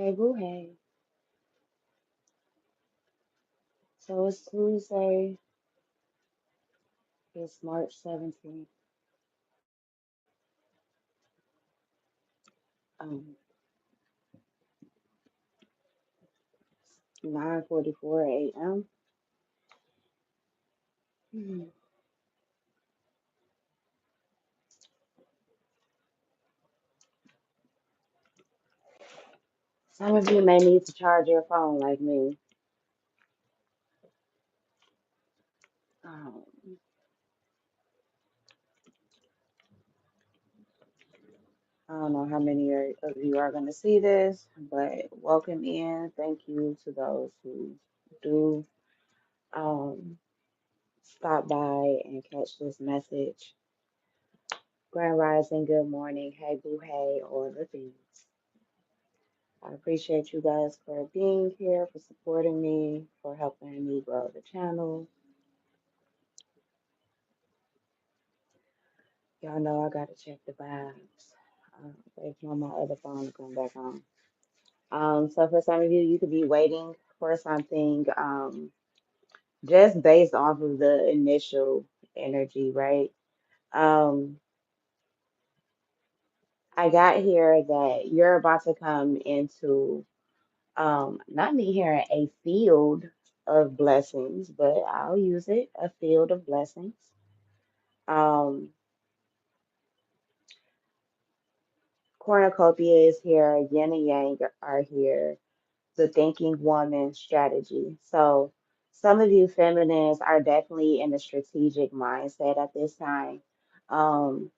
Hey, boo, hey. So it's Tuesday. It's March 17th, 9:44 a.m. Hmm. Some of you may need to charge your phone like me. Um, I don't know how many of you are going to see this, but welcome in. Thank you to those who do um, stop by and catch this message. Grand Rising, good morning. Hey, boo, hey, all the things. I appreciate you guys for being here, for supporting me, for helping me grow the channel. Y'all know I gotta check the vibes. Waiting on my other phone to come back on. So for some of you, you could be waiting for something, just based off of the initial energy, right? Um, I got here that you're about to come into, not me hearing a field of blessings, but I'll use it, a field of blessings. Um, Cornucopia is here, yin and yang are here, the thinking woman strategy. So some of you feminines are definitely in a strategic mindset at this time. Um,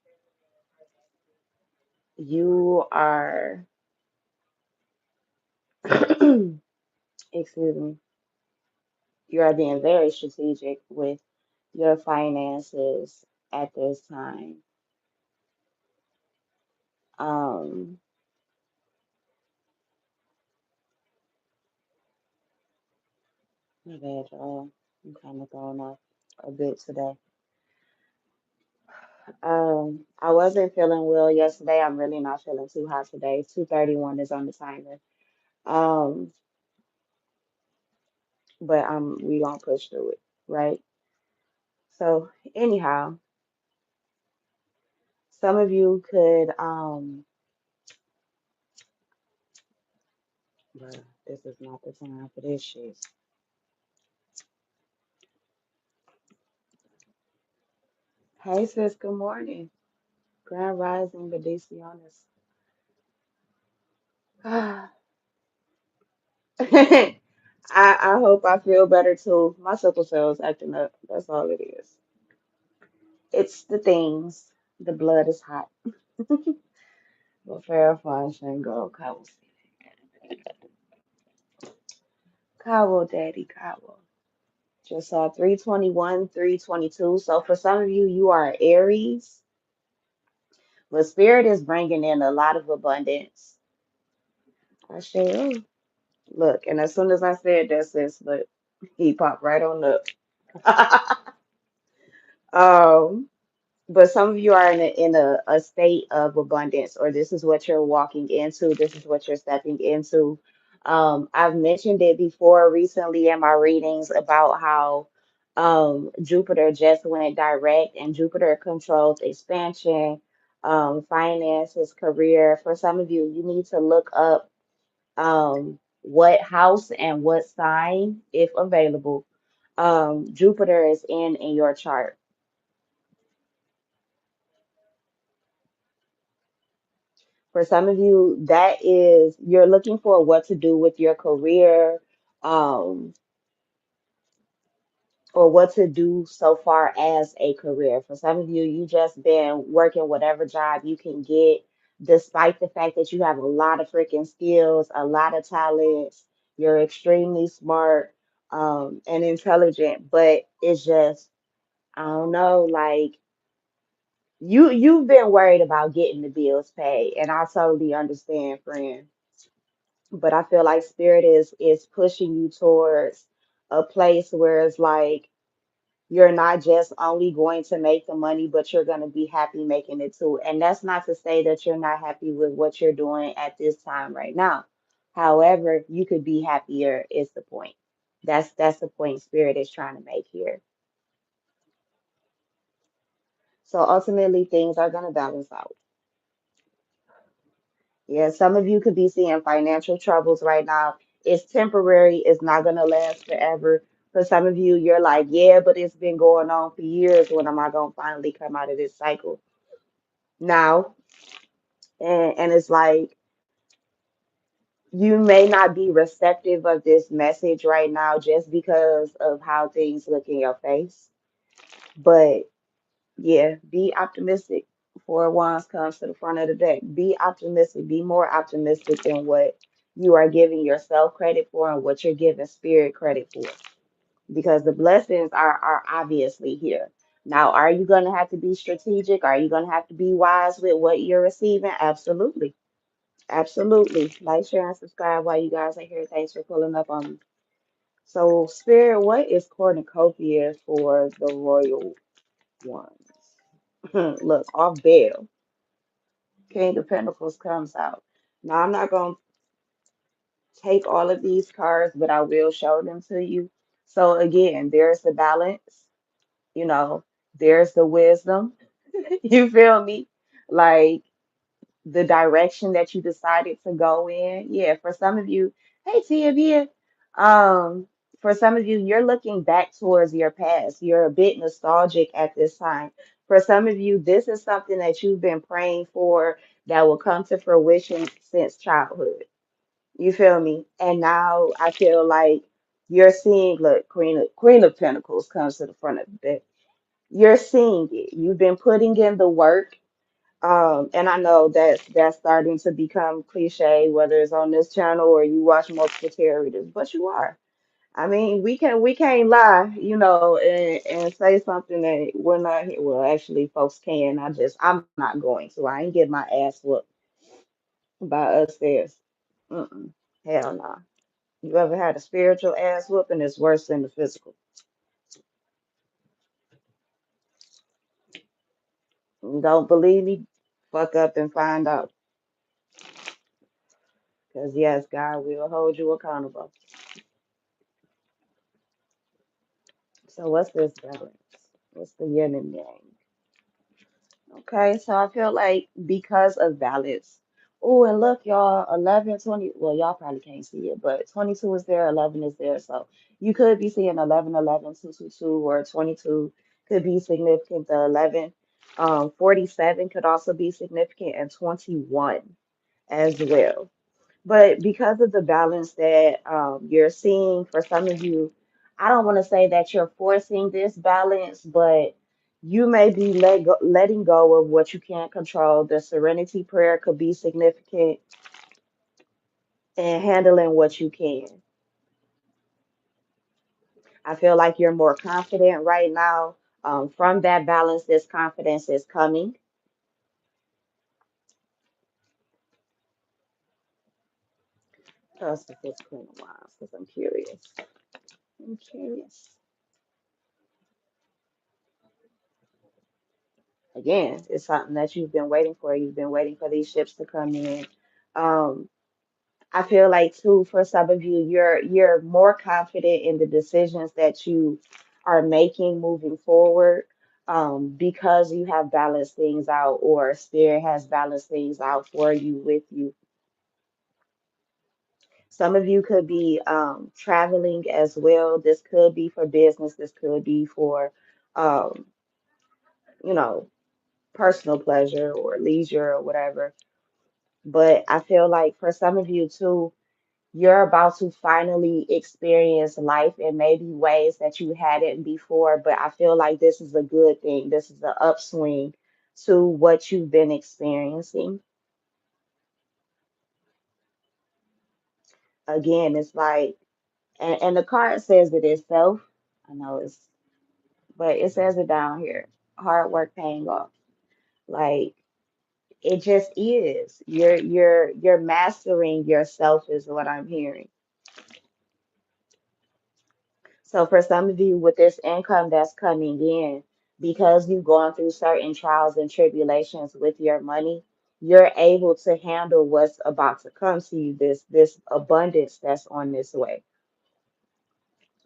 you are, excuse me, you are being very strategic with your finances at this time. Um, my bad, y'all. I'm kind of thrown off a bit today. I wasn't feeling well yesterday. I'm really not feeling too hot today. 2:31 is on the timer. Um, but we gonna push through it, right? So anyhow, some of you could bruh, this is not the time for this shit. Hey sis, good morning. Grand Rising, Bendiciones. I hope I feel better too. My sickle cell's acting up. That's all it is. It's the things. The blood is hot. But fair function, go Cowboys. Cowboy Daddy, Cowboy. Just saw 321, 322. So for some of you, you are Aries, but Spirit is bringing in a lot of abundance. I say, oh, look, and as soon as I said that, sis, but he popped right on up. um, but some of you are in a state of abundance, or this is what you're walking into, this is what you're stepping into. I've mentioned it before recently in my readings about how Jupiter just went direct, and Jupiter controls expansion, finances, career. For some of you, you need to look up what house and what sign, if available, Jupiter is in your chart. For some of you, that is, you're looking for what to do with your career, um, or what to do so far as a career. For some of you, you just been working whatever job you can get, despite the fact that you have a lot of freaking skills, a lot of talents, you're extremely smart, and intelligent, but it's just, I don't know, like you've been worried about getting the bills paid, and I totally understand, friend. But I feel like spirit is pushing you towards a place where it's like you're not just only going to make the money, but you're going to be happy making it too. And that's not to say that you're not happy with what you're doing at this time right now. However, you could be happier is the point. That's the point Spirit is trying to make here. So ultimately things are gonna balance out. Yeah, some of you could be seeing financial troubles right now. It's temporary, it's not gonna last forever. For some of you, you're like, yeah, but it's been going on for years. When am I gonna finally come out of this cycle? Now, and it's like you may not be receptive of this message right now just because of how things look in your face. But yeah, be optimistic before wands comes to the front of the deck. Be optimistic. Be more optimistic than what you are giving yourself credit for and what you're giving spirit credit for. Because the blessings are obviously here. Now, are you going to have to be strategic? Are you going to have to be wise with what you're receiving? Absolutely. Absolutely. Like, share, and subscribe while you guys are here. Thanks for pulling up on me. So, Spirit, what is cornucopia for the royal ones? Look, off bail. King of Pentacles comes out. Now, I'm not going to take all of these cards, but I will show them to you. So, again, there's the balance, you know, there's the wisdom. You feel me? Like, the direction that you decided to go in. Yeah, for some of you, hey Tia, for some of you, you're looking back towards your past. You're a bit nostalgic at this time. For some of you, this is something that you've been praying for that will come to fruition since childhood. You feel me? And now I feel like you're seeing, look, Queen of Pentacles comes to the front of the deck. You're seeing it. You've been putting in the work, and I know that's starting to become cliche, whether it's on this channel or you watch multiple tarot readers, but you are. I mean, we can't lie, and say something that we're not. Well, actually, folks can. I'm not going to. I ain't get my ass whooped by upstairs. Mm-mm. Hell no. You ever had a spiritual ass whooping? It's worse than the physical. Don't believe me? Fuck up and find out. Because yes, God will hold you accountable. So what's this balance? What's the yin and yang? Okay, so I feel like because of balance. Oh, and look, y'all, 11, 20. Well, y'all probably can't see it, but 22 is there, 11 is there. So you could be seeing 11, 11, 2, 2, 2, or 22 could be significant. The 11, 47 could also be significant, and 21 as well. But because of the balance that you're seeing for some of you, I don't want to say that you're forcing this balance, but you may be letting go of what you can't control. The serenity prayer could be significant in handling what you can. I feel like you're more confident right now. From that balance, this confidence is coming. Trust the fifth queen of wands because I'm curious. I'm curious. Again, it's something that you've been waiting for. You've been waiting for these ships to come in. Um, I feel like too, for some of you, you're more confident in the decisions that you are making moving forward, because you have balanced things out, or spirit has balanced things out for you with you. Some of you could be traveling as well. This could be for business. This could be for, um, you know, personal pleasure or leisure or whatever. But I feel like for some of you too, you're about to finally experience life in maybe ways that you hadn't before. But I feel like this is a good thing. This is an upswing to what you've been experiencing. Again, it's like, and the card says it itself. I know but it says it down here. Hard work paying off. Like it just is. You're mastering yourself is what I'm hearing. So for some of you with this income that's coming in, because you've gone through certain trials and tribulations with your money, you're able to handle what's about to come to you, this abundance that's on this way.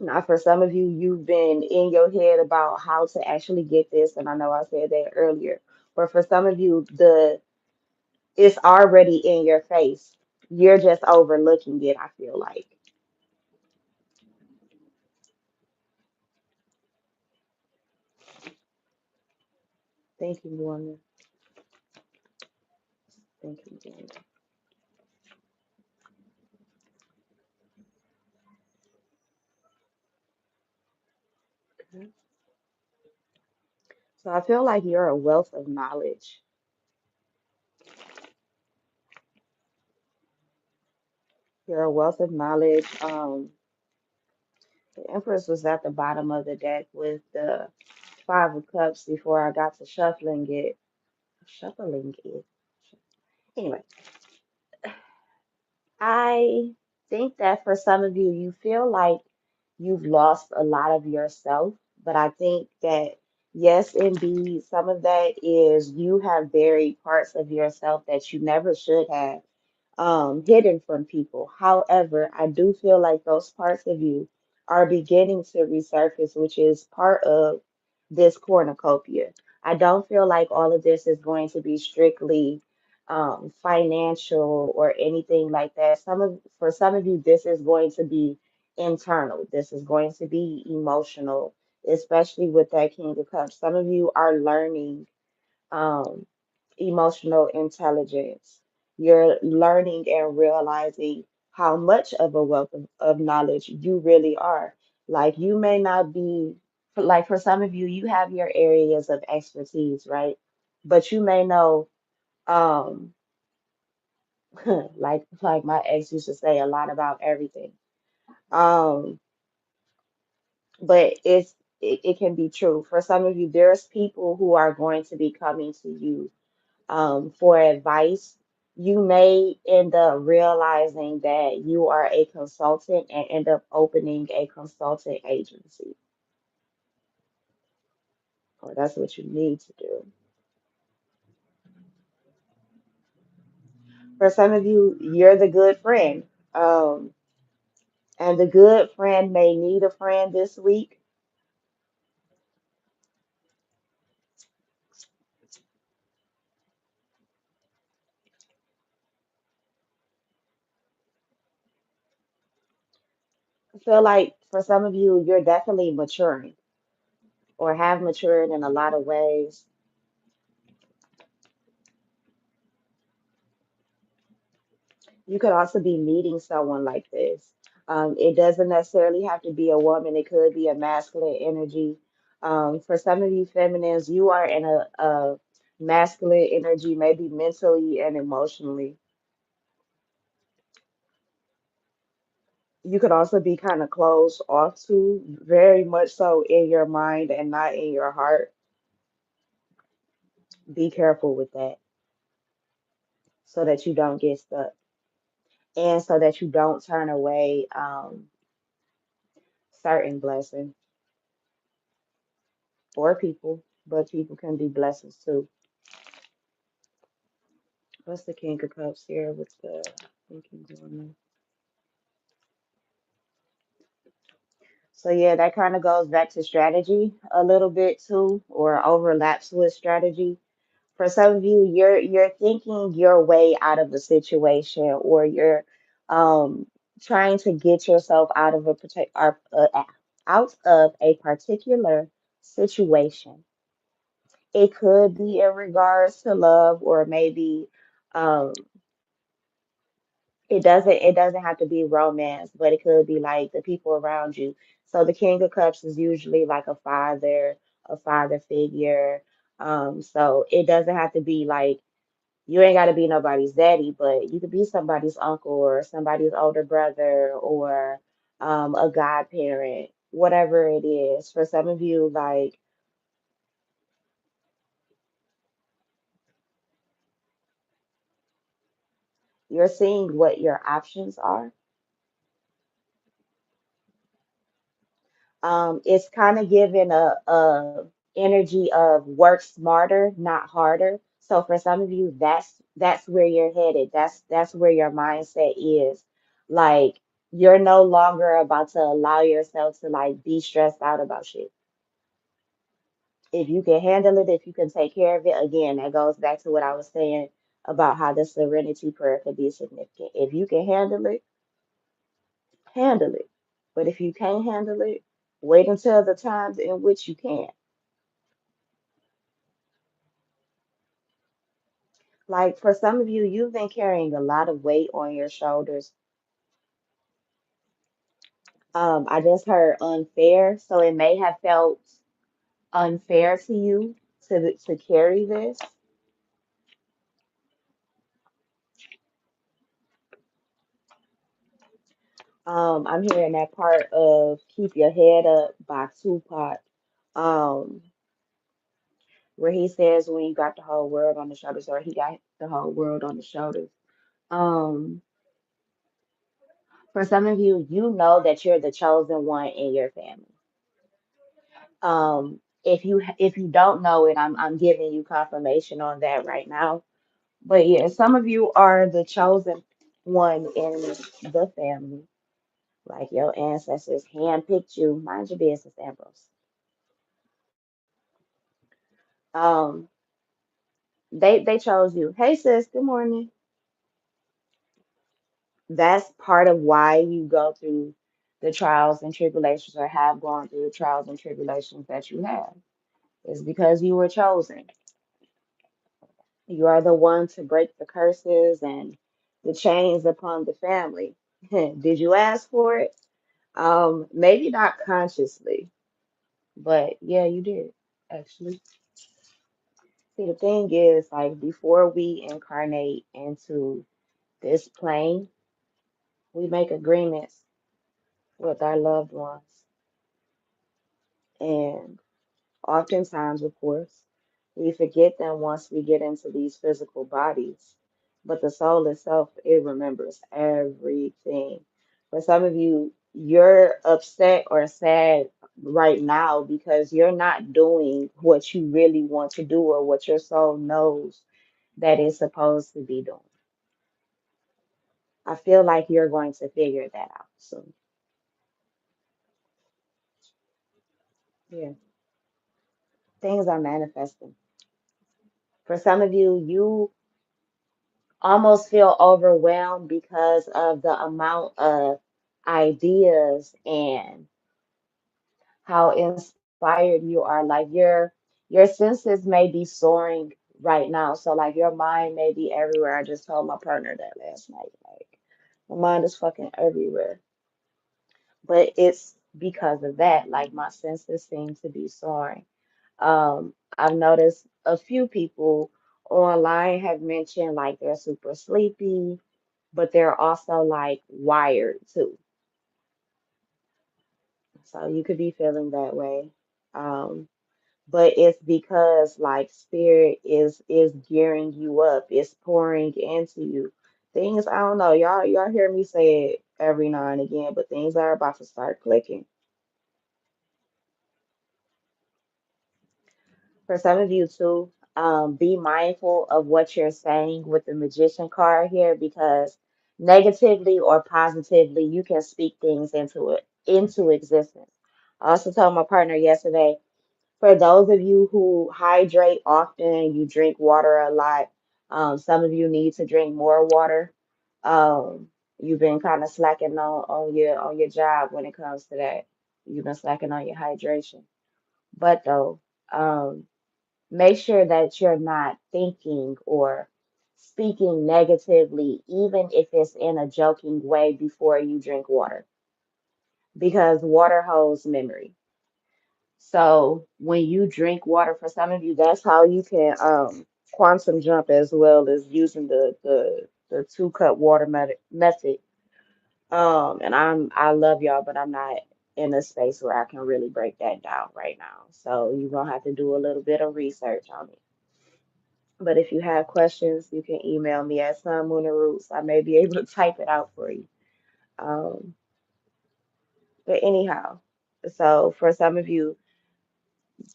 Now, for some of you, you've been in your head about how to actually get this, and I know I said that earlier. But for some of you, the it's already in your face. You're just overlooking it, I feel like. Thank you, woman. Thank you, woman. Okay. So I feel like you're a wealth of knowledge. You're a wealth of knowledge. The Empress was at the bottom of the deck with the Five of Cups before I got to shuffling it. Shuffling it. Anyway, I think that for some of you, you feel like you've lost a lot of yourself, but I think that yes, indeed, some of that is you have buried parts of yourself that you never should have hidden from people. However, I do feel like those parts of you are beginning to resurface, which is part of this cornucopia. I don't feel like all of this is going to be strictly financial or anything like that. For some of you, this is going to be internal. This is going to be emotional, especially with that King of Cups. Some of you are learning um, emotional intelligence. You're learning and realizing how much of a wealth of knowledge you really are. Like you may not be, like for some of you, you have your areas of expertise, right? But you may know, um, like my ex used to say, a lot about everything. Um, but it can be true. For some of you, there's people who are going to be coming to you for advice. You may end up realizing that you are a consultant and end up opening a consultant agency, or that's what you need to do. For some of you, you're the good friend, um, and the good friend may need a friend this week. I feel like for some of you, you're definitely maturing or have matured in a lot of ways. You could also be meeting someone like this. It doesn't necessarily have to be a woman, it could be a masculine energy. For some of you feminines, you are in a masculine energy, maybe mentally and emotionally. You could also be kind of closed off to, very much so in your mind and not in your heart. Be careful with that so that you don't get stuck and so that you don't turn away certain blessings or people, but people can be blessings too. What's the King of Cups here with the thinking going on? So yeah, that kind of goes back to strategy a little bit too, or overlaps with strategy. For some of you, you're thinking your way out of the situation, or you're um trying to get yourself out of out of a particular situation. It could be in regards to love, or maybe um it doesn't have to be romance, but it could be like the people around you. So the King of Cups is usually like a father figure. So it doesn't have to be like you ain't got to be nobody's daddy, but you could be somebody's uncle or somebody's older brother or a godparent, whatever it is. For some of you, like you're seeing what your options are. It's kind of giving a energy of work smarter, not harder. So for some of you, that's where you're headed. That's where your mindset is. Like you're no longer about to allow yourself to like be stressed out about shit. If you can handle it, if you can take care of it, again, that goes back to what I was saying about how the serenity prayer could be significant. If you can handle it, handle it. But if you can't handle it, wait until the times in which you can. Like for some of you, you've been carrying a lot of weight on your shoulders. I just heard unfair, so it may have felt unfair to you to carry this. I'm hearing that part of "Keep Your Head Up" by Tupac, um, where he says, "When you got the whole world on the shoulders," or he got the whole world on the shoulders. Um, for some of you, you know that you're the chosen one in your family. If you don't know it, I'm giving you confirmation on that right now. But yeah, some of you are the chosen one in the family. Like your ancestors handpicked you. Mind your business, Ambrose. Um, they chose you. Hey sis, good morning. That's part of why you go through the trials and tribulations or have gone through the trials and tribulations that you have. Is because you were chosen. You are the one to break the curses and the chains upon the family. Did you ask for it? Maybe not consciously, but yeah, you did, actually. See, the thing is, like, before we incarnate into this plane, we make agreements with our loved ones. And oftentimes, of course, we forget them once we get into these physical bodies. But the soul itself, it remembers everything. For some of you, you're upset or sad right now because you're not doing what you really want to do or what your soul knows that it's supposed to be doing. I feel like you're going to figure that out soon. Yeah, things are manifesting. For some of you, you almost feel overwhelmed because of the amount of ideas and how inspired you are. Like your senses may be soaring right now. So like your mind may be everywhere. I just told my partner that last night. Like my mind is fucking everywhere. But it's because of that. Like my senses seem to be soaring. I've noticed a few people online have mentioned like they're super sleepy, but they're also like wired too. So you could be feeling that way. Um, but it's because like spirit is gearing you up, it's pouring into you. Things I don't know, y'all hear me say it every now and again, but things are about to start clicking. For some of you too, be mindful of what you're saying with the magician card here because negatively or positively you can speak things into existence. I also told my partner yesterday, for those of you who hydrate often, you drink water a lot, some of you need to drink more water. You've been kind of slacking on your job when it comes to that. You've been slacking on your hydration. But though, um, make sure that you're not thinking or speaking negatively, even if it's in a joking way before you drink water, because water holds memory. So when you drink water, for some of you, that's how you can quantum jump as well as using the 2 cup water method. And I love y'all, but I'm not in a space where I can really break that down right now. So you're gonna have to do a little bit of research on it. But if you have questions, you can email me at Sun Moon and Roots. I may be able to type it out for you. Um, but anyhow, so for some of you,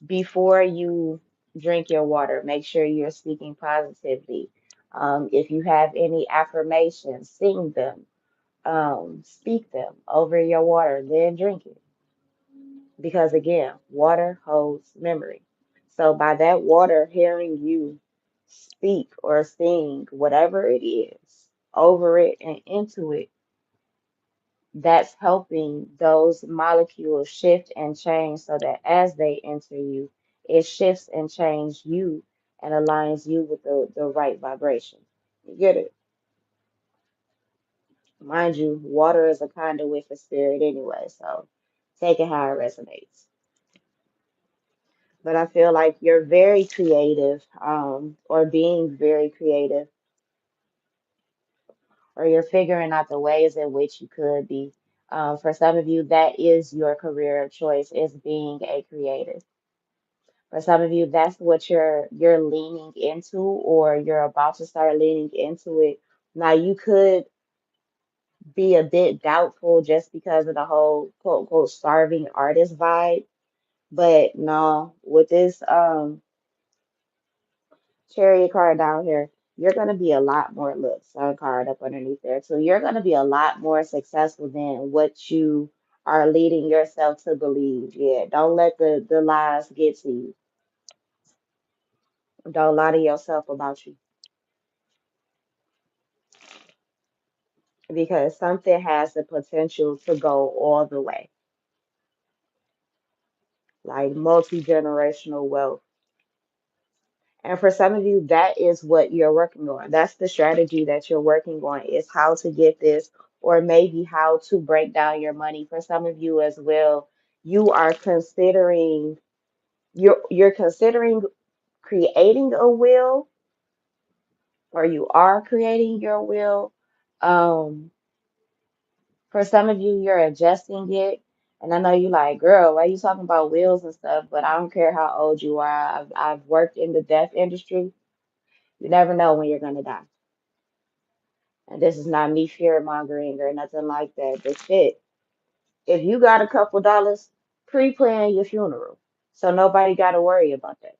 before you Drink your water. Make sure you're speaking positively. If you have any affirmations, sing them, speak them over your water, then drink it. Because again, water holds memory. So by that water hearing you speak or sing, whatever it is, over it and into it, that's helping those molecules shift and change so that as they enter you, it shifts and changes you and aligns you with the right vibration. You get it? Mind you, water is a conduit for spirit anyway, so take it how it resonates. But I feel like you're very creative, or being very creative, or you're figuring out the ways in which you could be. For some of you, that is your career of choice, is being a creative. For some of you, that's what you're leaning into, or you're about to start leaning into it. Now, you could be a bit doubtful just because of the whole quote unquote starving artist vibe, but no, with this chariot card down here, you're going to be a lot more, look, sun card up underneath there. So you're going to be a lot more successful than what you are leading yourself to believe. Yeah, don't let the lies get to you. Don't lie to yourself about you, because something has the potential to go all the way, like multi-generational wealth. And for some of you, that is what you're working on. That's the strategy that you're working on, is how to get this, or maybe how to break down your money. For some of you as well, you are considering you're considering creating a will, or you are creating your will. Um, for some of you, you're adjusting it. And I know you like, girl, why you talking about wills and stuff? But I don't care how old you are. I've worked in the death industry. You never know when you're gonna die. And this is not me fear mongering or nothing like that. But shit, if you got a couple dollars, pre-plan your funeral. So nobody got to worry about that.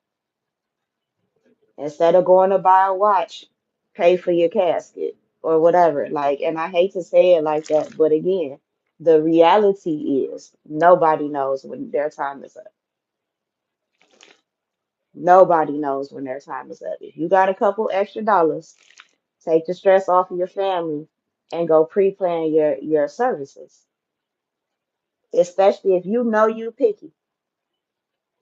Instead of going to buy a watch, pay for your casket or whatever. Like, and I hate to say it like that, but again, the reality is nobody knows when their time is up. Nobody knows when their time is up. If you got a couple extra dollars, take the stress off of your family and go pre-plan your services, especially if you know you picky.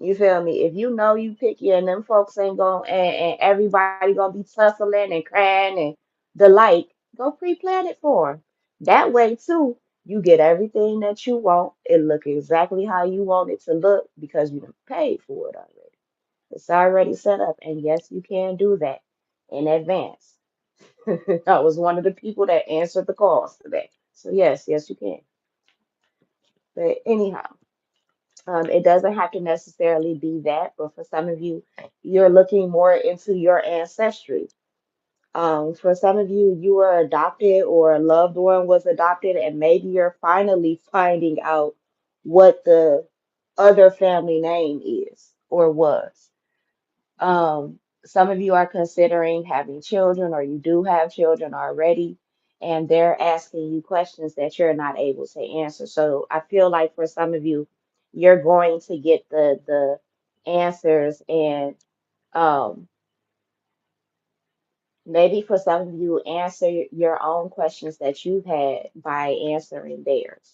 You feel me? If you know you picky and them folks ain't going and everybody gonna be tussling and crying and the like, go pre-plan it for 'em. That way too, you get everything that you want. It look exactly how you want it to look because you done paid for it already. It's already set up, and yes, you can do that in advance. I was one of the people that answered the calls today. So yes, you can. But anyhow. It doesn't have to necessarily be that, but for some of you, you're looking more into your ancestry. For some of you, you were adopted or a loved one was adopted, and maybe you're finally finding out what the other family name is or was. Some of you are considering having children, or you do have children already, and they're asking you questions that you're not able to answer. So I feel like for some of you, you're going to get the answers, and um, maybe for some of you, answer your own questions that you've had by answering theirs.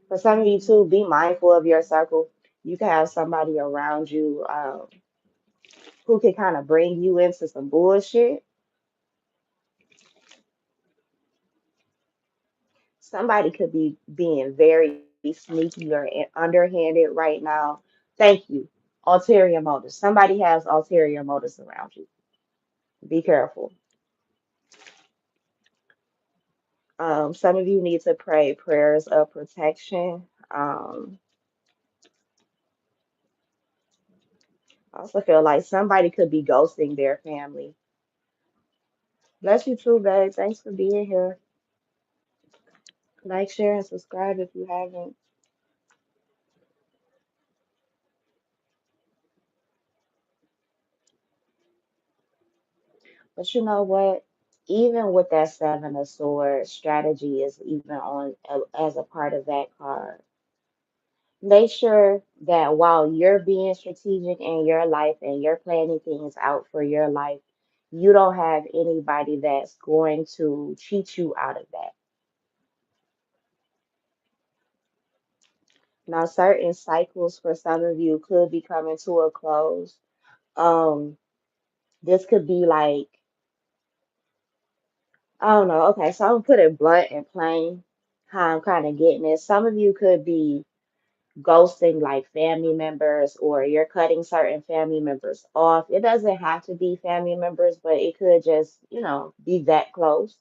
For some of you too, be mindful of your circle. You can have somebody around you who can kind of bring you into some bullshit. Somebody could be being very sneaky or underhanded right now. Thank you. Ulterior motives. Somebody has ulterior motives around you. Be careful. Some of you need to pray prayers of protection. I also feel like somebody could be ghosting their family. Bless you too, babe. Thanks for being here. Like, share, and subscribe if you haven't. But you know what? Even with that Seven of Swords, strategy is even as a part of that card. Make sure that while you're being strategic in your life and you're planning things out for your life, you don't have anybody that's going to cheat you out of that. Now, certain cycles for some of you could be coming to a close. Um, this could be like, I don't know. Okay, so I'm gonna put it blunt and plain how I'm kind of getting it. Some of you could be ghosting like family members, or you're cutting certain family members off. It doesn't have to be family members, but it could just, be that close.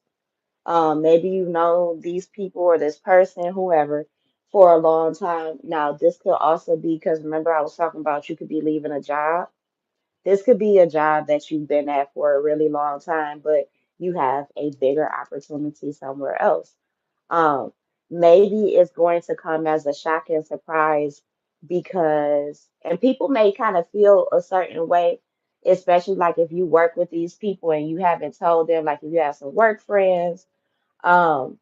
Maybe you know these people or this person, whoever, for a long time. Now, this could also be because remember I was talking about you could be leaving a job. This could be a job that you've been at for a really long time, but you have a bigger opportunity somewhere else. Um, Maybe it's going to come as a shock and surprise because, and people may kind of feel a certain way, especially like if you work with these people and you haven't told them, like if you have some work friends, um,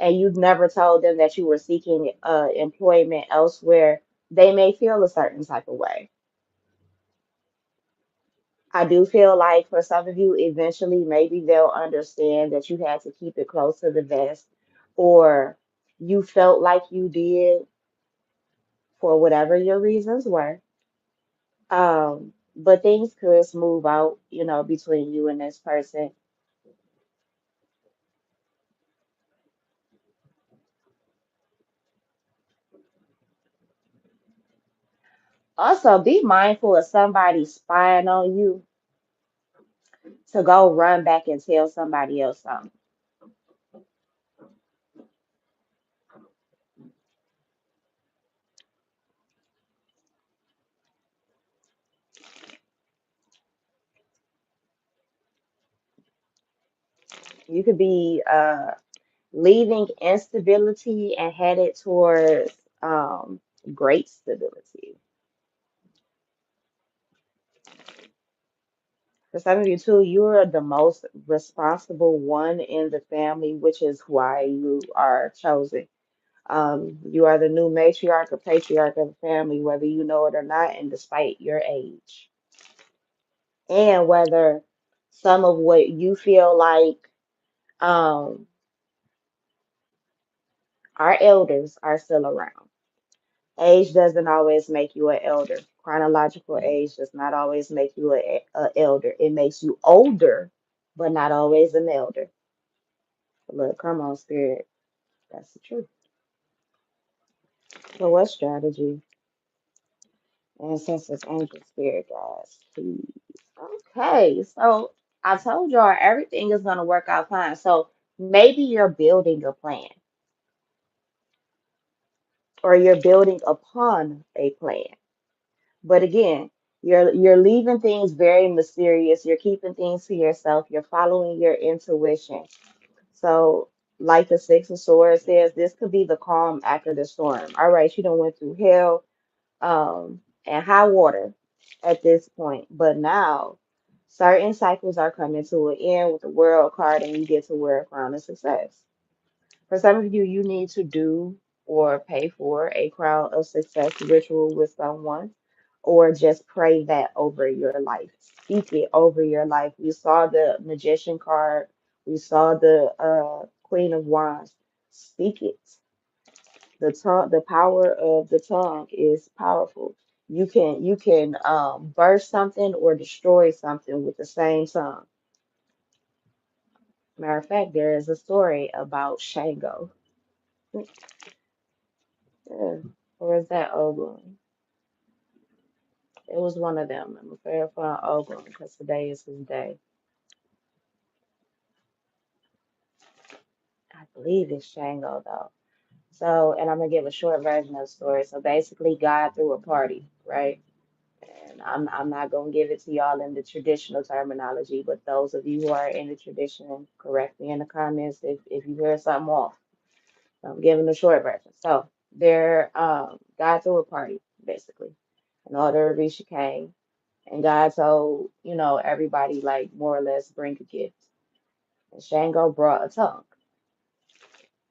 and you've never told them that you were seeking employment elsewhere, they may feel a certain type of way. I do feel like for some of you, eventually, maybe they'll understand that you had to keep it close to the vest, or you felt like you did for whatever your reasons were. But things could smooth out, between you and this person. Also, be mindful of somebody spying on you to go run back and tell somebody else something. You could be leaving instability and headed towards great stability. For some of you too, you're the most responsible one in the family, which is why you are chosen. You are the new matriarch or patriarch of the family, whether you know it or not, and despite your age. And whether some of what you feel like um, our elders are still around. Age doesn't always make you an elder. Chronological age does not always make you a elder. It makes you older, but not always an elder. Look, come on, spirit. That's the truth. So what strategy? Ancestors, angel, spirit guides, please. Okay, so I told y'all everything is gonna work out fine. So maybe you're building a plan, or you're building upon a plan. But again, you're leaving things very mysterious. You're keeping things to yourself. You're following your intuition. So, like the Six of Swords says, this could be the calm after the storm. All right, you done went through hell, and high water at this point. But now, certain cycles are coming to an end with the World card, and you get to wear a crown of success. For some of you, you need to do or pay for a crown of success ritual with someone, or just pray that over your life. Speak it over your life. We saw the Magician card, we saw the Queen of Wands. Speak it. The power of the tongue is powerful. You can burst something or destroy something with the same tongue. Matter of fact, there is a story about Shango. Yeah. Or is that Ogun? It was one of them. I'm afraid for Ogun because today is his day. I believe it's Shango though. So, and I'm gonna give a short version of the story. So basically, God threw a party, right? And I'm not gonna give it to y'all in the traditional terminology, but those of you who are in the tradition, correct me in the comments if you hear something off. I'm giving the short version. So there, God threw a party basically in order to reach a king. And God told, everybody like more or less bring a gift. And Shango brought a tongue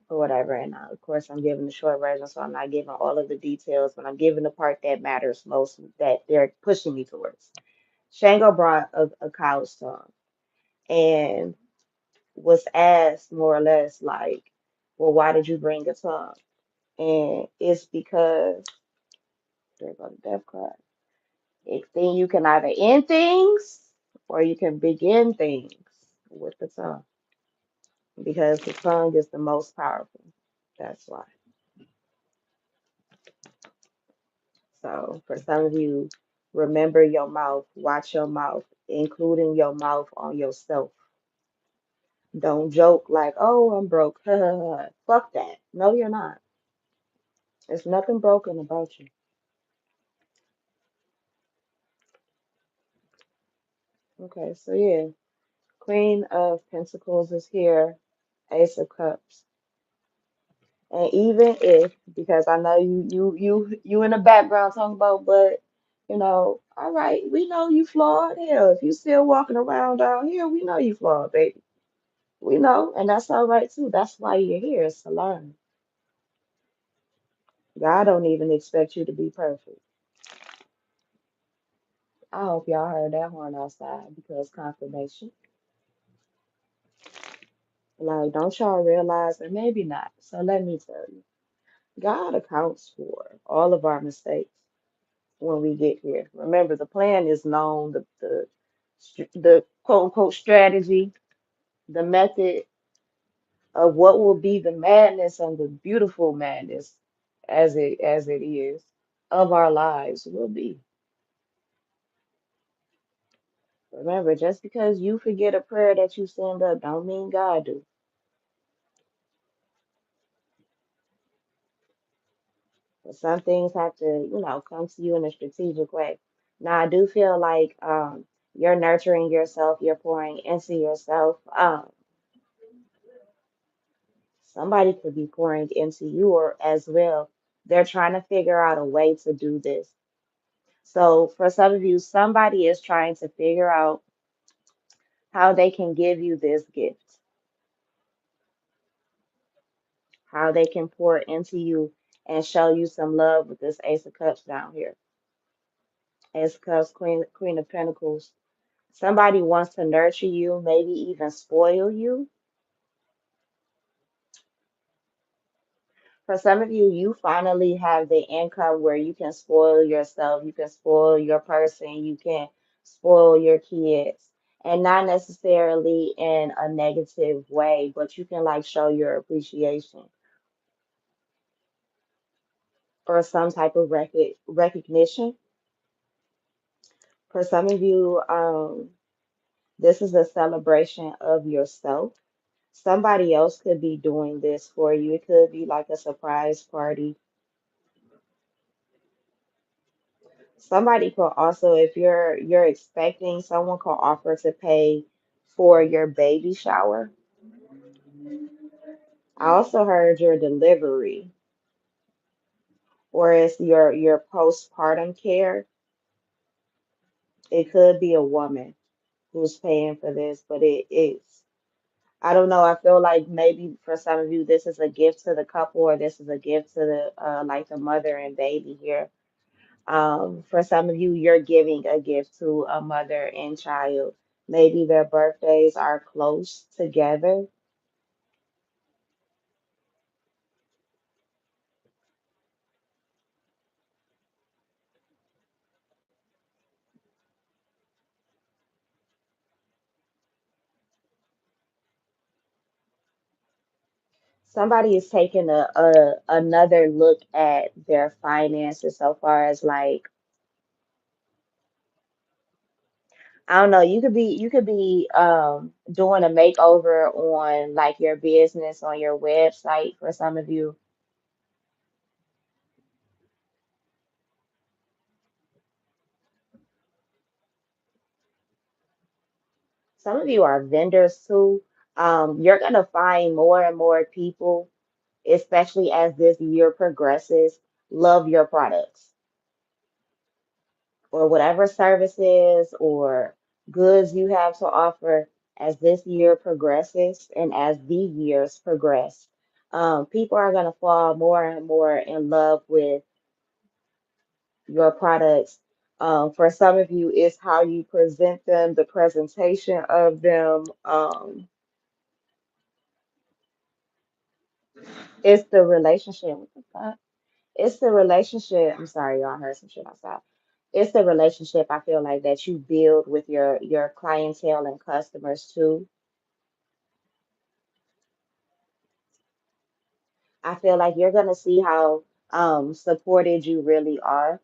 or whatever. And of course, I'm giving the short version, so I'm not giving all of the details, but I'm giving the part that matters most that they're pushing me towards. Shango brought a cow's tongue and was asked more or less like, well, why did you bring a tongue? And it's because there go the death card. It then you can either end things or you can begin things with the tongue because the tongue is the most powerful. That's why. So for some of you, remember your mouth, watch your mouth, including your mouth on yourself. Don't joke like, oh, I'm broke. Fuck that. No, you're not. There's nothing broken about you. Okay, so yeah, Queen of Pentacles is here, Ace of Cups. And even if, because I know you in the background talking about, but all right, we know you flawed. Hell, if you still walking around down here, we know you flawed, baby. We know, and that's all right too. That's why you're here, is to learn. God don't even expect you to be perfect. I hope y'all heard that horn outside because confirmation. Like, don't y'all realize, and maybe not. So let me tell you, God accounts for all of our mistakes when we get here. Remember, the plan is known, the quote unquote strategy, the method of what will be the madness and the beautiful madness as it is of our lives will be. Remember, just because you forget a prayer that you send up, don't mean God do. But some things have to, come to you in a strategic way. Now, I do feel like you're nurturing yourself, you're pouring into yourself. Somebody could be pouring into you or as well. They're trying to figure out a way to do this. So for some of you, somebody is trying to figure out how they can give you this gift, how they can pour into you and show you some love with this Ace of Cups down here. Ace of Cups, Queen of Pentacles. Somebody wants to nurture you, maybe even spoil you. For some of you, you finally have the income where you can spoil yourself, you can spoil your person, you can spoil your kids, and not necessarily in a negative way, but you can like show your appreciation or some type of recognition. For some of you, this is a celebration of yourself. Somebody else could be doing this for you. It could be like a surprise party. Somebody could also, if you're expecting, someone could offer to pay for your baby shower. I also heard your delivery, or it's your postpartum care. It could be a woman who's paying for this, but it is. I don't know. I feel like maybe for some of you, this is a gift to the couple, or this is a gift to the like the mother and baby here. For some of you, you're giving a gift to a mother and child. Maybe their birthdays are close together. Somebody is taking a another look at their finances so far as like, I don't know, you could be doing a makeover on like your business on your website for some of you. Some of you are vendors too. You're gonna find more and more people, especially as this year progresses, love your products. or whatever services or goods you have to offer as this year progresses and as the years progress. People are going to fall more and more in love with your products. For some of you, it's how you present them, the presentation of them. It's the relationship. What the fuck? It's the relationship. I'm sorry, y'all heard some shit outside. It's the relationship I feel like that you build with your clientele and customers too. I feel like you're gonna see how supported you really are.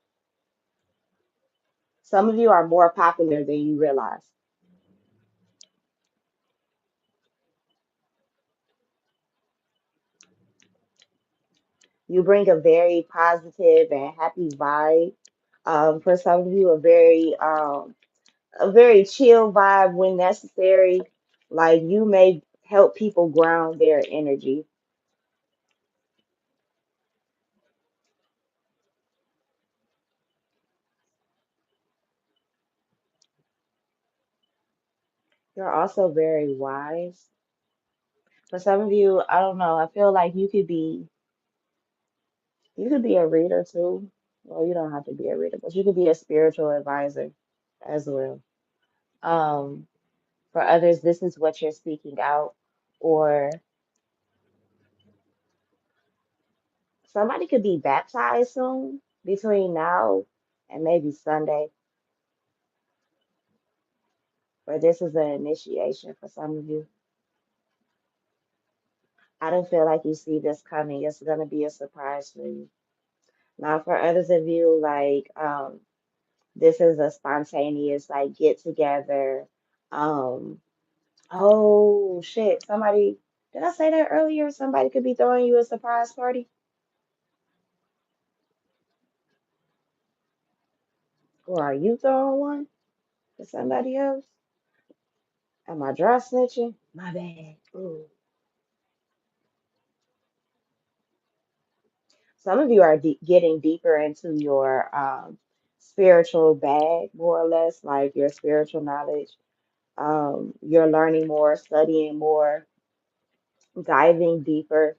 Some of you are more popular than you realize. You bring a very positive and happy vibe. For some of you, a very chill vibe when necessary. Like you may help people ground their energy. You're also very wise. For some of you, I don't know, I feel like you could be a reader too. Well, you don't have to be a reader, but you could be a spiritual advisor as well. Um, for others, this is what you're speaking out, or somebody could be baptized soon between now and maybe Sunday, or this is an initiation for some of you. I don't feel like you see this coming. It's gonna be a surprise for you. Now, for others of you, like this is a spontaneous like get together. Um, oh shit, somebody did I say that earlier? Somebody could be throwing you a surprise party, or are you throwing one for somebody else? Am I dry snitching? My bad. Ooh. Some of you are getting deeper into your spiritual bag, more or less, like your spiritual knowledge. You're learning more, studying more, diving deeper.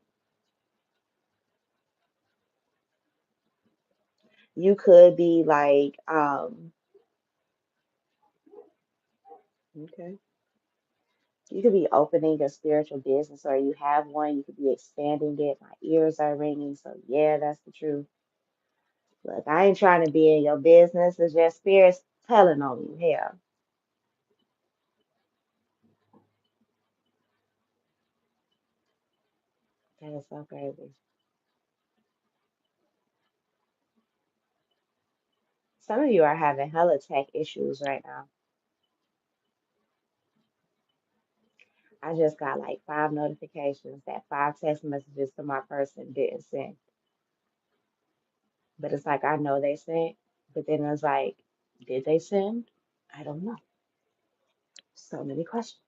You could be like, okay, you could be opening a spiritual business or you have one, you could be expanding it. My ears are ringing, so yeah, that's the truth. Look, I ain't trying to be in your business. It's just spirits telling on you. Hell, that is so crazy. Some of you are having hella tech issues right now. I just got like 5 notifications that 5 text messages to my person didn't send. But it's like I know they sent, but then it's like, did they send? I don't know. So many questions.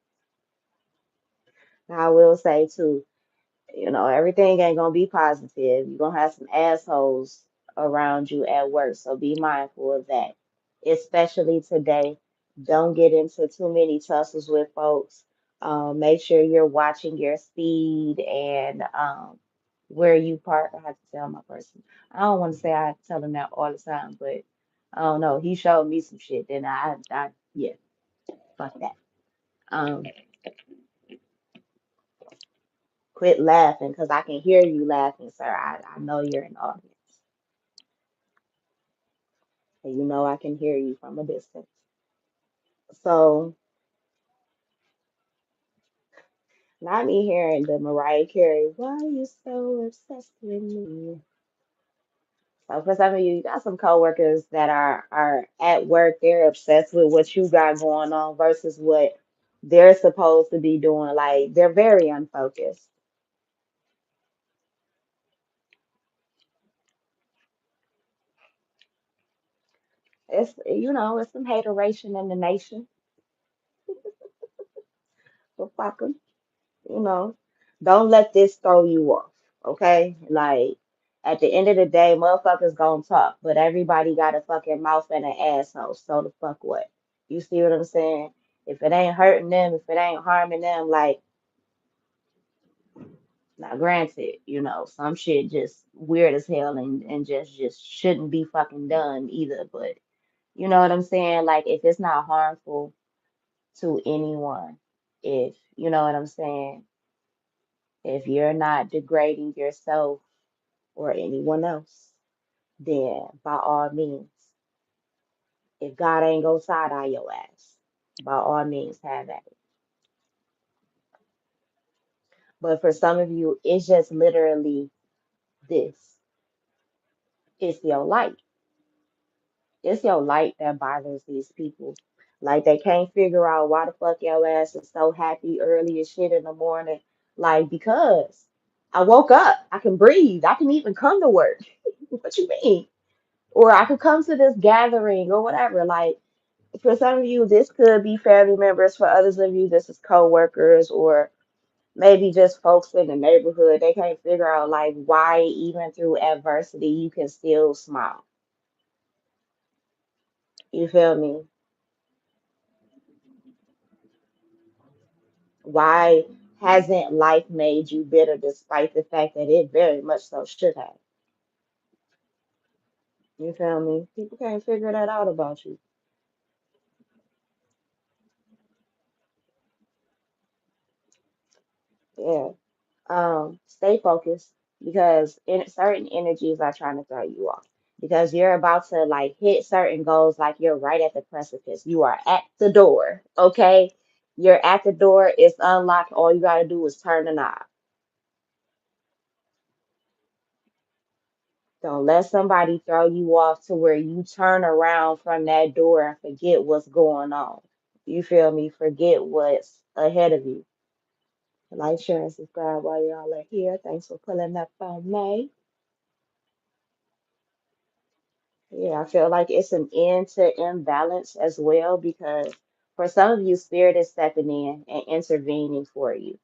Now I will say too, everything ain't gonna be positive. You're gonna have some assholes around you at work, so be mindful of that. Especially today. Don't get into too many tussles with folks. Make sure you're watching your speed and where you park. I have to tell my person. I don't want to say I have to tell him that all the time, but I don't know. He showed me some shit, then yeah, fuck that. Um, Quit laughing because I can hear you laughing, sir. I know you're in the audience. And you know I can hear you from a distance. So, not me hearing the Mariah Carey, why are you so obsessed with me? So, for some of you, you got some coworkers that are at work, they're obsessed with what you got going on versus what they're supposed to be doing. Like, they're very unfocused. It's some hateration in the nation. So, fuck 'em. You know, don't let this throw you off, okay? Like, At the end of the day, motherfuckers gonna talk, but everybody got a fucking mouth and an asshole. So the fuck what? You see what I'm saying? If it ain't hurting them, if it ain't harming them, like, now granted, some shit just weird as hell and just shouldn't be fucking done either. But you know what I'm saying? Like if it's not harmful to anyone, if you know what I'm saying, if you're not degrading yourself or anyone else, then by all means, if God ain't go side eye your ass, by all means have at it. But for some of you, it's just literally this. It's your light. It's your light that bothers these people. Like they can't figure out why the fuck your ass is so happy early as shit in the morning. Like because I woke up, I can breathe, I can even come to work. What you mean? Or I could come to this gathering or whatever. Like for some of you, this could be family members. For others of you, this is co-workers or maybe just folks in the neighborhood. They can't figure out like why even through adversity you can still smile. You feel me? Why hasn't life made you bitter despite the fact that it very much so should have? You feel me? People can't figure that out about you. Yeah. Stay focused because certain energies are trying to throw you off because you're about to like hit certain goals, like you're right at the precipice. You are at the door, okay? You're at the door, it's unlocked. All you got to do is turn the knob. Don't let somebody throw you off to where you turn around from that door and forget what's going on. You feel me? Forget what's ahead of you. Like, share, and subscribe while y'all are here. Thanks for pulling up on me. Yeah, I feel like it's an end to imbalance as well because for some of you, spirit is stepping in and intervening for you.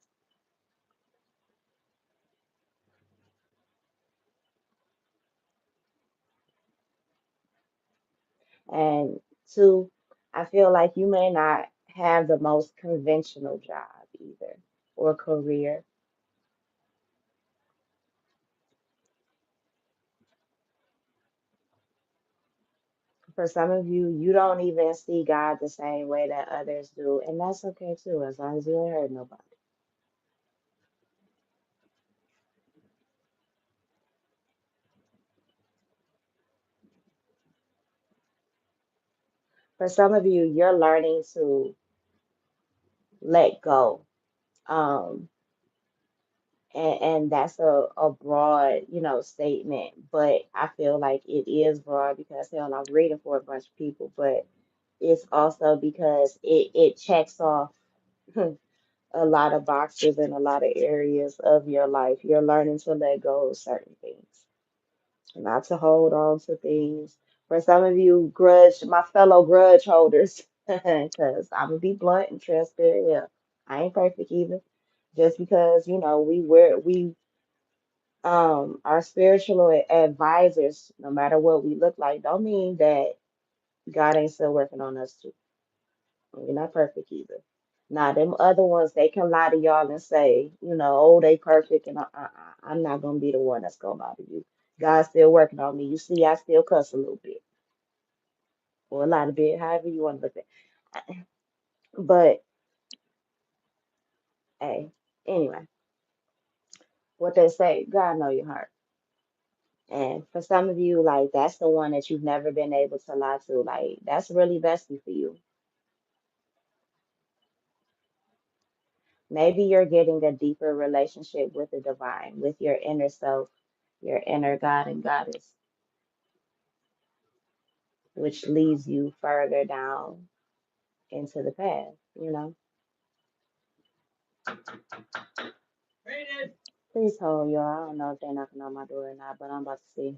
And two, I feel like you may not have the most conventional job either or career. For some of you, you don't even see God the same way that others do, and that's okay too, as long as you ain't hurt nobody. For some of you, you're learning to let go. Um, and that's a broad, statement, but I feel like it is broad because hell, I'm reading for a bunch of people, but it's also because it checks off a lot of boxes in a lot of areas of your life. You're learning to let go of certain things, not to hold on to things. For some of you, my fellow grudge holders, because I'm gonna be blunt and transparent. Yeah, I ain't perfect either. Just because we our spiritual advisors, no matter what we look like, don't mean that God ain't still working on us too. We're not perfect either. Now, them other ones, they can lie to y'all and say, oh, they perfect, and I'm not gonna be the one that's gonna lie to you. God's still working on me. You see, I still cuss a little bit, or a lot of bit, however you want to look at it. But hey, anyway, what they say, God know your heart. And for some of you, like that's the one that you've never been able to lie to. Like that's really bestie for you. Maybe you're getting a deeper relationship with the divine, with your inner self, your inner God and goddess, which leads you further down into the path. Please hold, y'all. I don't know if they're knocking on my door or not, but I'm about to see.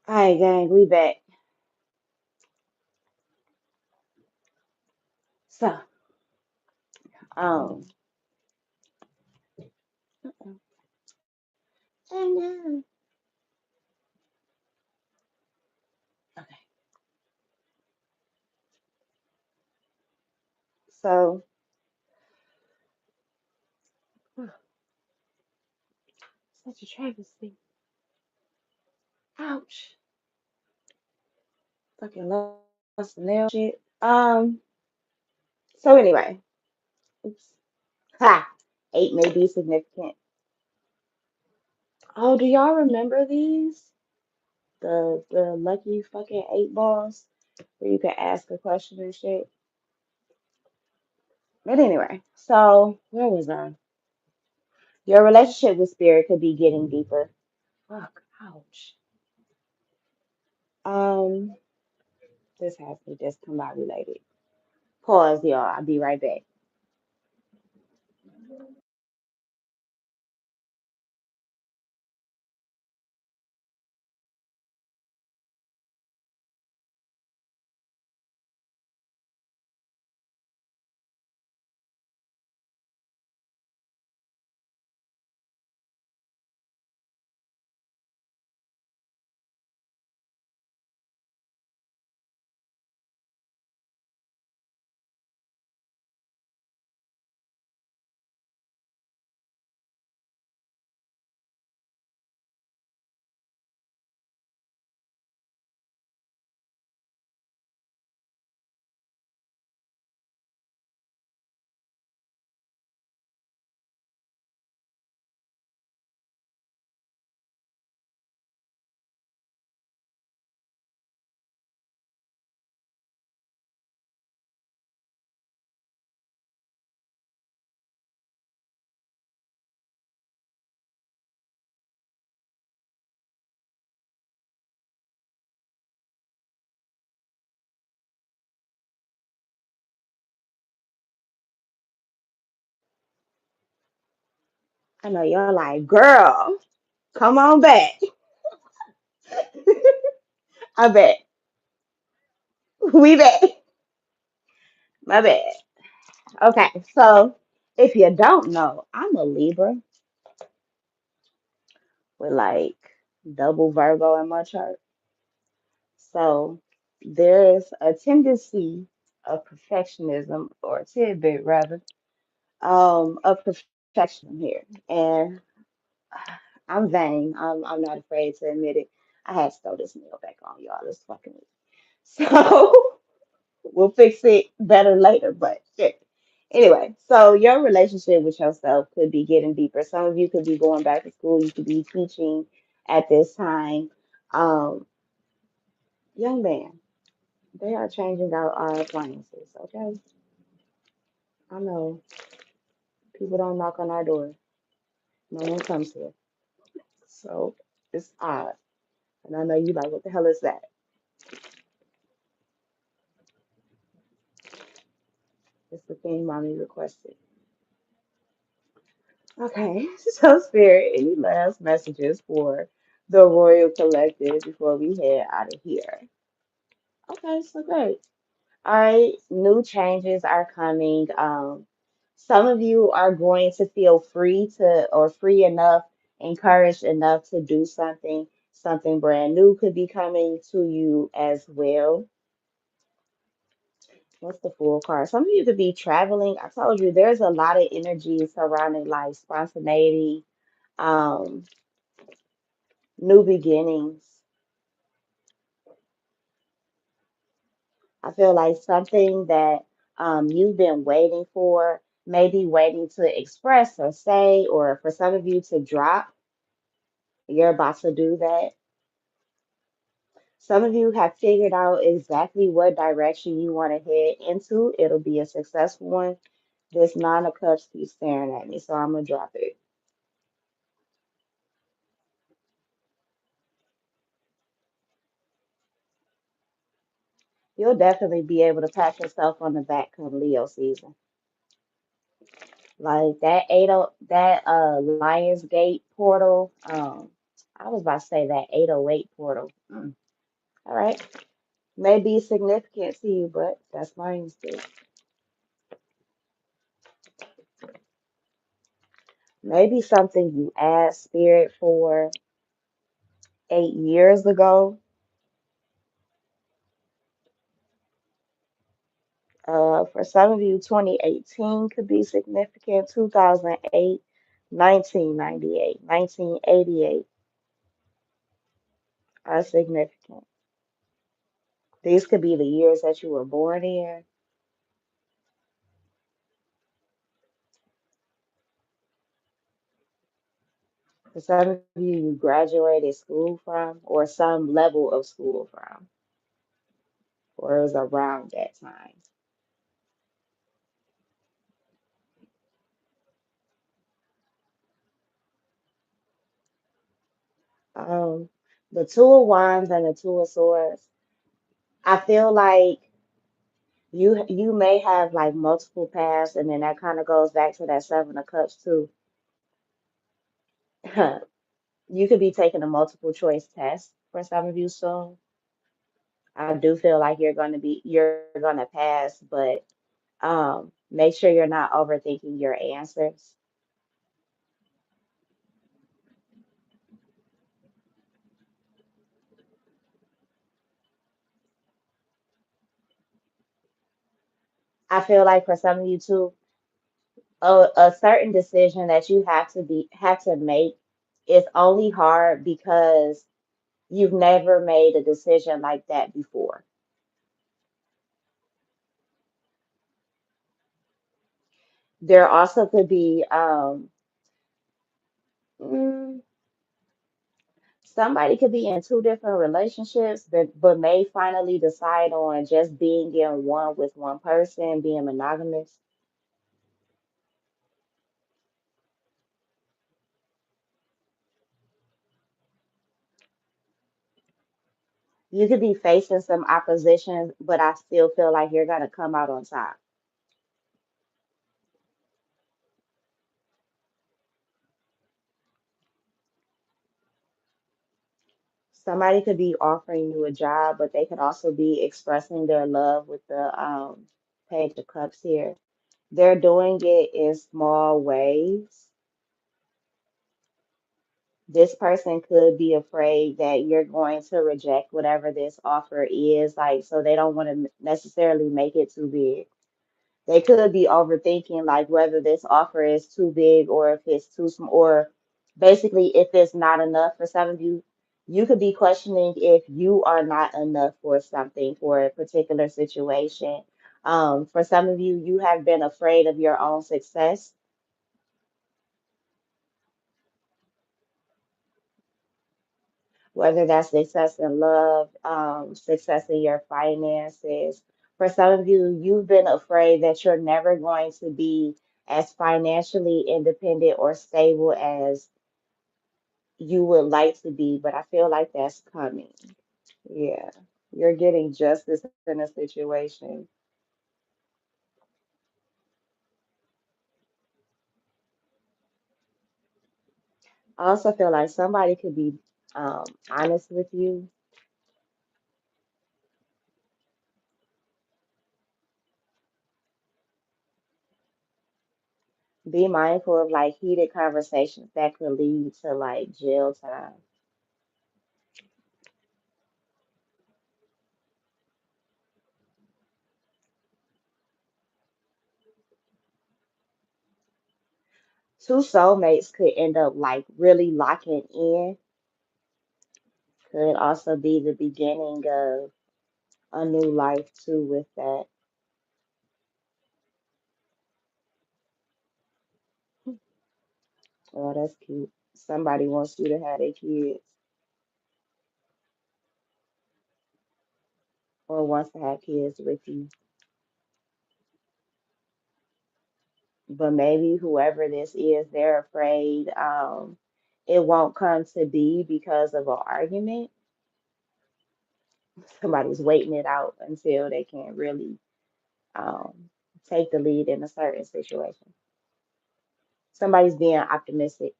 All right, gang, we back. So, um, and, okay. So, such a travesty. Ouch. Fucking lost the nail shit. So anyway, oops. Ha! Eight may be significant. Oh, do y'all remember these? The lucky fucking eight balls where you could ask a question and shit. But anyway, so where was I? Your relationship with spirit could be getting deeper. Fuck, ouch. Um, this has to be discombobulated. Pause, y'all. I'll be right back. I know y'all like, girl, come on back. I bet. We back. My bad. Okay, so if you don't know, I'm a Libra with like double Virgo in my chart. So there's a tendency of perfectionism, or a tidbit rather, of perfection here. And I'm vain. I'm not afraid to admit it. I had to throw this nail back on y'all. This fucking so we'll fix it better later, but shit. Anyway, so your relationship with yourself could be getting deeper. Some of you could be going back to school. You could be teaching at this time. Um, young man, they are changing out our appliances. Okay, I know people don't knock on our door. No one comes here, so it's odd. And I know you like, what the hell is that? It's the thing mommy requested. Okay, so Spirit, any last messages for the Royal Collective before we head out of here? Okay, so great. All right, new changes are coming. Some of you are going to feel free to, or free enough, encouraged enough to do something. Something brand new could be coming to you as well. What's the full card? Some of you could be traveling. I told you there's a lot of energy surrounding like spontaneity, um, new beginnings. I feel like something that you've been waiting for, maybe waiting to express or say, or for some of you to drop, you're about to do that. Some of you have figured out exactly what direction you want to head into. It'll be a successful one. This Nine of Cups keeps staring at me, so I'm gonna drop it. You'll definitely be able to pat yourself on the back come Leo season. Like that Lionsgate portal. I was about to say that 808 portal. All right. May be significant to you, but that's my instinct. Maybe something you asked spirit for 8 years ago. For some of you, 2018 could be significant. 2008, 1998, 1988 are significant. These could be the years that you were born in. For some of you, you graduated school from, or some level of school from, or it was around that time. Um, the Two of Wands and the Two of Swords. I feel like you may have like multiple paths, and then that kind of goes back to that Seven of Cups too. You could be taking a multiple choice test for some of you soon. I do feel like you're gonna pass, but make sure you're not overthinking your answers. I feel like for some of you too, a certain decision that you have to make is only hard because you've never made a decision like that before. There also could be mm, somebody could be in two different relationships, but may finally decide on just being in one with one person, being monogamous. You could be facing some opposition, but I still feel like you're gonna come out on top. Somebody could be offering you a job, but they could also be expressing their love with the Page of Cups here. They're doing it in small ways. This person could be afraid that you're going to reject whatever this offer is, like, so they don't want to necessarily make it too big. They could be overthinking, like, whether this offer is too big or if it's too small, or basically if it's not enough for some of you. You could be questioning if you are not enough for something, for a particular situation. For some of you, you have been afraid of your own success, whether that's success in love, success in your finances. For some of you, you've been afraid that you're never going to be as financially independent or stable as you would like to be, but I feel like that's coming. Yeah, you're getting justice in a situation. I also feel like somebody could be honest with you. Be mindful of like heated conversations that could lead to like jail time. Two soulmates could end up like really locking in. Could also be the beginning of a new life too with that. Oh, that's cute. Somebody wants you to have their kids or wants to have kids with you. But maybe whoever this is, they're afraid it won't come to be because of an argument. Somebody's waiting it out until they can really um, take the lead in a certain situation. Somebody's being optimistic.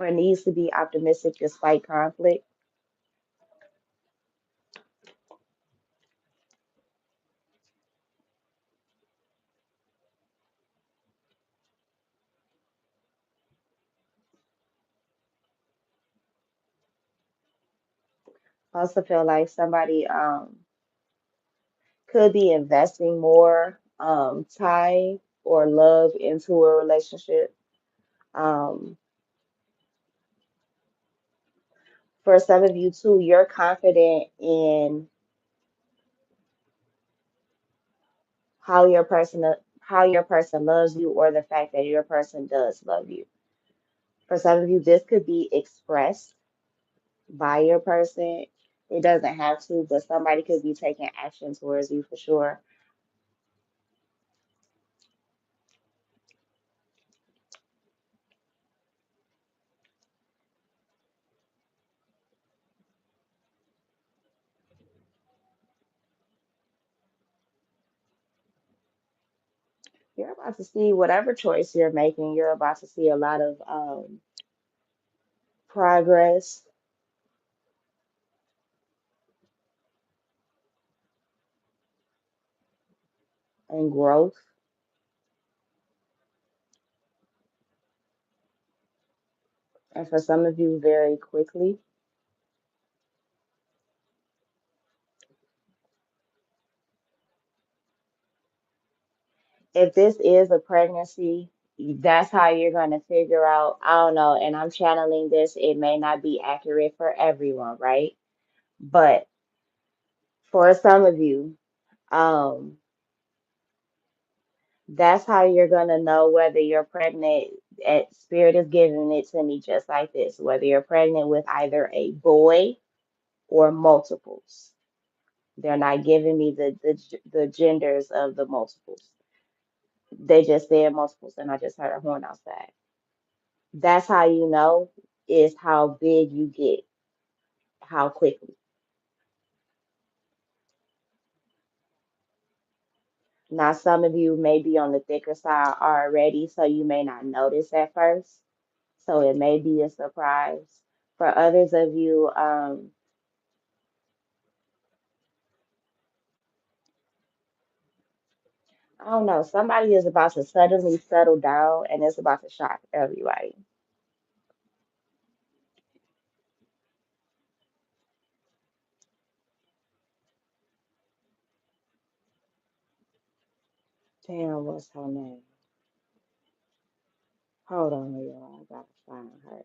or needs to be optimistic despite conflict. I also feel like somebody could be investing more time or love into a relationship. Um, for some of you too, you're confident in how your person loves you or the fact that your person does love you. For some of you, this could be expressed by your person. It doesn't have to, but somebody could be taking action towards you for sure. You're about to see whatever choice you're making, you're about to see a lot of progress and growth. And for some of you, very quickly. If this is a pregnancy, that's how you're going to figure out. I don't know. And I'm channeling this. It may not be accurate for everyone, right? But for some of you, um, that's how you're going to know whether you're pregnant. Spirit is giving it to me just like this, whether you're pregnant with either a boy or multiples. They're not giving me the genders of the multiples. They just said multiples, and I just heard a horn outside. That's how you know is how big you get, how quickly. Now, some of you may be on the thicker side already, so you may not notice at first. So it may be a surprise. For others of you, I don't know, somebody is about to suddenly settle down and it's about to shock everybody. Damn, what's her name? Hold on, y'all. I gotta find her.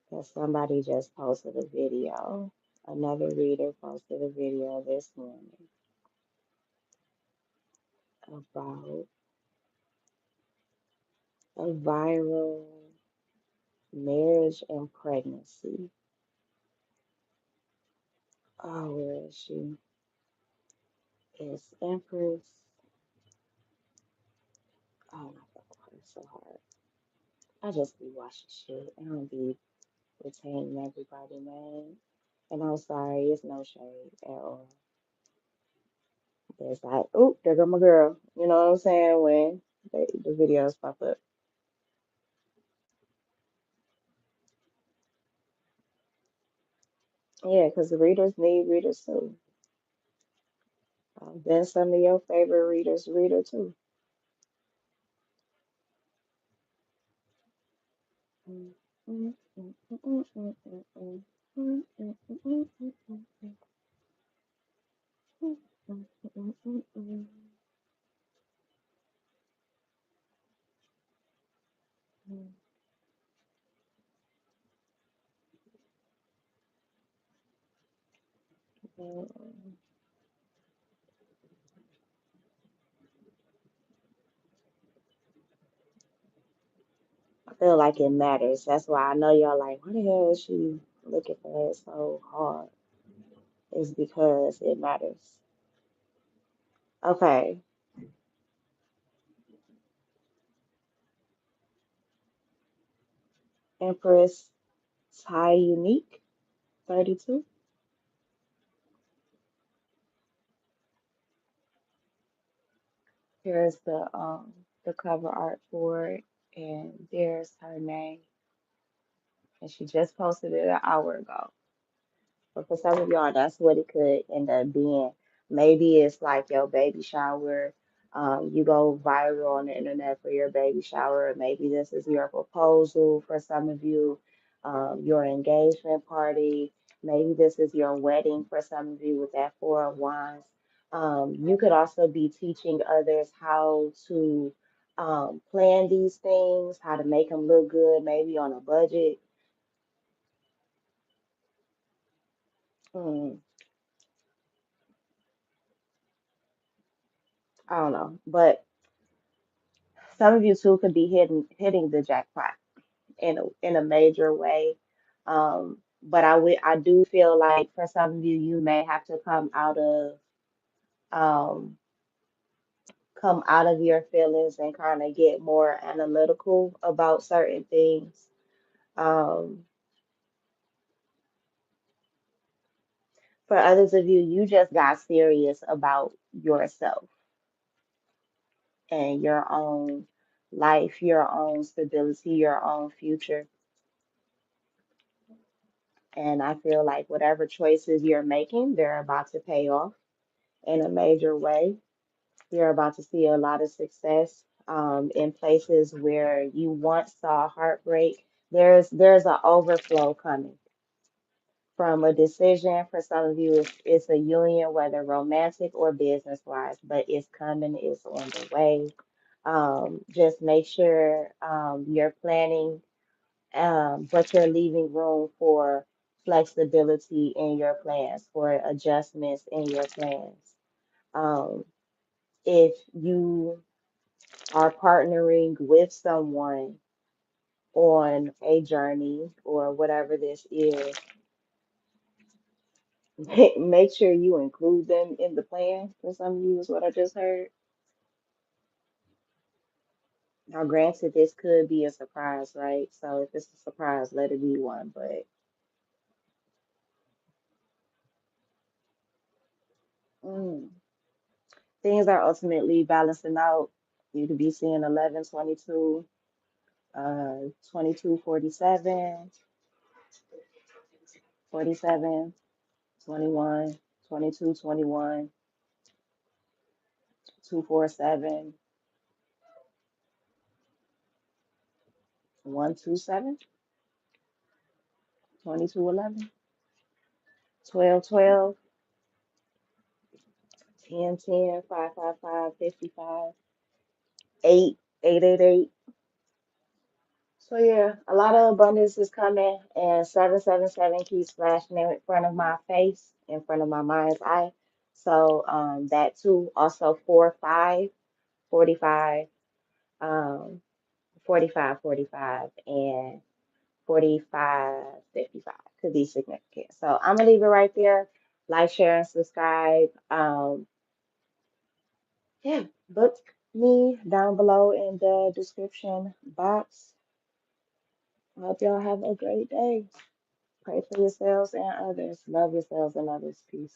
Because somebody just posted a video. Another reader posted a video this morning about a viral marriage and pregnancy. Oh, where is she? It's Empress. Oh my God, it's so hard. I just be watching shit. I don't be retaining everybody's name. And I'm sorry, it's no shade at all. But it's like, oh, there go my girl. You know what I'm saying? When the videos pop up. Yeah, because the readers need readers too. I've been some of your favorite readers, reader too. I feel like it matters. That's why I know y'all like, what the hell is she looking for it so hard? It's because it matters. Okay, Empress Thai Unique 32. Here's the cover art for it. And there's her name. And she just posted it an hour ago. But for some of y'all, that's what it could end up being. Maybe it's like your baby shower. You go viral on the internet for your baby shower. Maybe this is your proposal for some of you, your engagement party. Maybe this is your wedding for some of you with that Four of Wands. You could also be teaching others how to plan these things, how to make them look good, maybe on a budget. Hmm, I don't know, but some of you too could be hitting the jackpot in a major way. But I do feel like for some of you, you may have to um, come out of your feelings and kind of get more analytical about certain things. Um, for others of you, you just got serious about yourself and your own life, your own stability, your own future. And I feel like whatever choices you're making, they're about to pay off in a major way. You're about to see a lot of success in places where you once saw heartbreak. There's an overflow coming from a decision. For some of you, it's a union, whether romantic or business wise, but it's coming. It's on the way. Just make sure you're planning, but you're leaving room for flexibility in your plans, for adjustments in your plans. Um, if you are partnering with someone on a journey or whatever this is, make sure you include them in the plan. For some of you, is what I just heard. Now, granted, this could be a surprise, right? So if it's a surprise, let it be one. But mm, things are ultimately balancing out. You could be seeing 11, 22, 22, 47, 47, 21, 22, 21, 247, 127, 22, 11, 12, 12, 10, 10, 5, 5, 5, 55, 8, 8, 8, 8. So yeah, a lot of abundance is coming, and 777 keeps flashing in front of my face, in front of my mind's eye. So that too. Also 4, 5, 45, um, 45, 45, and 45, 55 could be significant. So I'm gonna leave it right there. Like, share, and subscribe. Yeah, book me down below in the description box. I hope y'all have a great day. Pray for yourselves and others. Love yourselves and others. Peace.